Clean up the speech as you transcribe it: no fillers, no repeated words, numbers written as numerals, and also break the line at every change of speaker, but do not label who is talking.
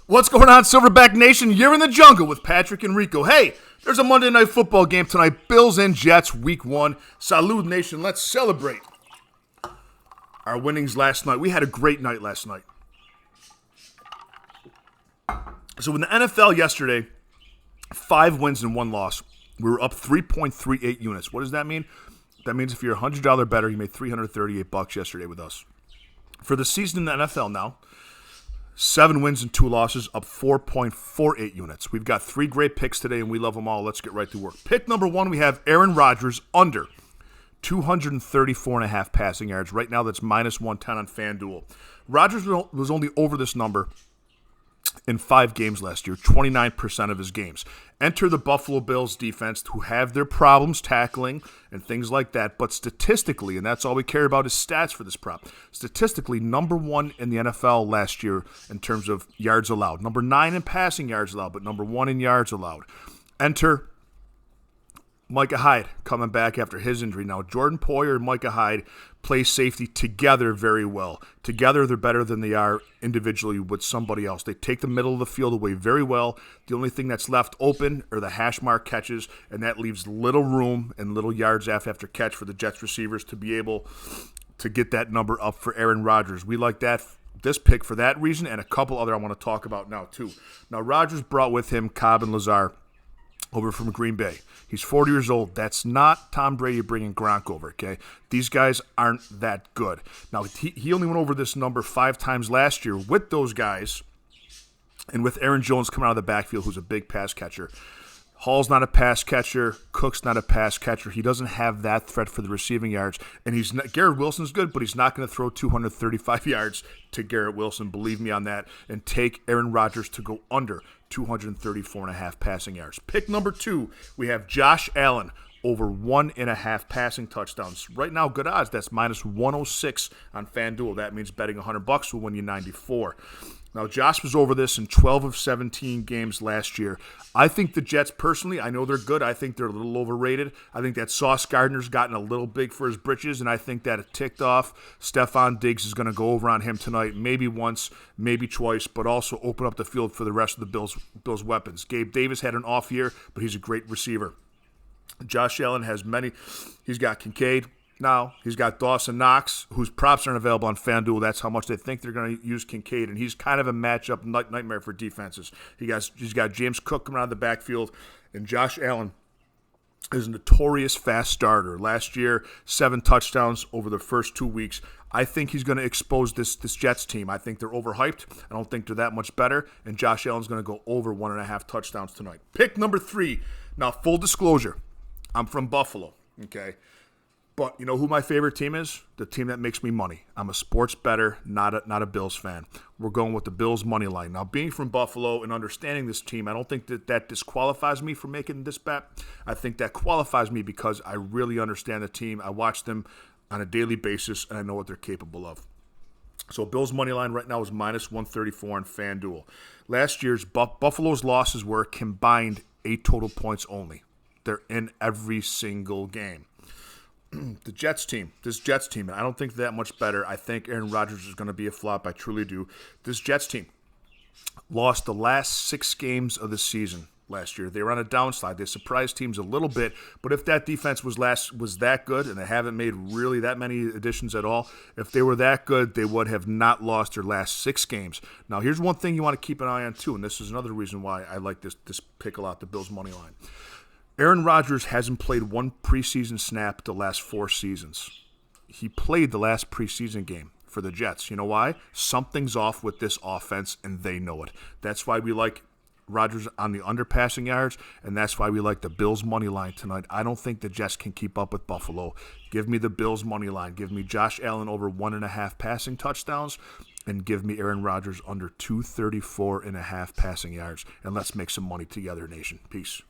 What's going on, Silverback Nation? You're in the jungle with Patrick and Rico. Hey, there's a Monday Night Football game tonight. Bills and Jets, Week 1. Salud, Nation. Let's celebrate our winnings last night. We had a great night last night. So in the NFL yesterday, 5 wins and 1 loss. We were up 3.38 units. What does that mean? That means if you're $100 better, you made $338 yesterday with us. For the season in the NFL now, 7 wins and 2 losses, up 4.48 units. We've got 3 great picks today, and we love them all. Let's get right to work. Pick number 1, we have Aaron Rodgers under 234.5 passing yards. Right now, that's minus 110 on FanDuel. Rodgers was only over this number in 5 games last year, 29% of his games. Enter the Buffalo Bills defense, who have their problems tackling and things like that, but statistically, and that's all we care about is stats for this prop, statistically, number 1 in the NFL last year in terms of yards allowed. Number 9 in passing yards allowed, but number 1 in yards allowed. Enter Micah Hyde coming back after his injury. Now, Jordan Poyer and Micah Hyde play safety together very well. Together, they're better than they are individually with somebody else. They take the middle of the field away very well. The only thing that's left open are the hash mark catches, and that leaves little room and little yards after catch for the Jets receivers to be able to get that number up for Aaron Rodgers. We like this pick for that reason and a couple other I want to talk about now, too. Now, Rodgers brought with him Cobb and Lazar over from Green Bay. He's 40 years old. That's not Tom Brady bringing Gronk over, okay? These guys aren't that good. Now, he only went over this number 5 times last year with those guys and with Aaron Jones coming out of the backfield, who's a big pass catcher. Hall's not a pass catcher. Cook's not a pass catcher. He doesn't have that threat for the receiving yards. And Garrett Wilson's good, but he's not going to throw 235 yards to Garrett Wilson. Believe me on that. And take Aaron Rodgers to go under 234.5 passing yards. Pick number 2, we have Josh Allen over 1.5 passing touchdowns. Right now, good odds. That's minus 106 on FanDuel. That means betting $100 will win you 94. Now, Josh was over this in 12 of 17 games last year. I think the Jets, personally, I know they're good. I think they're a little overrated. I think that Sauce Gardner's gotten a little big for his britches, and I think that it ticked off. Stephon Diggs is going to go over on him tonight, maybe once, maybe twice, but also open up the field for the rest of the Bills' weapons. Gabe Davis had an off year, but he's a great receiver. Josh Allen has many. He's got Kincaid. Now, he's got Dawson Knox, whose props aren't available on FanDuel. That's how much they think they're going to use Kincaid, and he's kind of a matchup nightmare for defenses. He's got James Cook coming out of the backfield, and Josh Allen is a notorious fast starter. Last year, 7 touchdowns over the first 2 weeks. I think he's going to expose this Jets team. I think they're overhyped. I don't think they're that much better, and Josh Allen's going to go over 1.5 touchdowns tonight. Pick number 3. Now, full disclosure, I'm from Buffalo, okay? But you know who my favorite team is? The team that makes me money. I'm a sports bettor, not a Bills fan. We're going with the Bills money line. Now, being from Buffalo and understanding this team, I don't think that disqualifies me from making this bet. I think that qualifies me because I really understand the team. I watch them on a daily basis, and I know what they're capable of. So Bills money line right now is minus 134 on FanDuel. Last year's Buffalo's losses were combined 8 total points only. They're in every single game. This Jets team, and I don't think they're that much better. I think Aaron Rodgers is going to be a flop. I truly do. This Jets team lost the last 6 games of the season last year. They were on a downslide. They surprised teams a little bit, but if that defense was that good, and they haven't made really that many additions at all, if they were that good, they would have not lost their last 6 games. Now, here's one thing you want to keep an eye on, too, and this is another reason why I like this pick a lot, the Bills money line. Aaron Rodgers hasn't played 1 preseason snap the last 4 seasons. He played the last preseason game for the Jets. You know why? Something's off with this offense, and they know it. That's why we like Rodgers on the underpassing yards, and that's why we like the Bills money line tonight. I don't think the Jets can keep up with Buffalo. Give me the Bills money line. Give me Josh Allen over 1.5 passing touchdowns, and give me Aaron Rodgers under 234.5 passing yards. And let's make some money together, nation. Peace.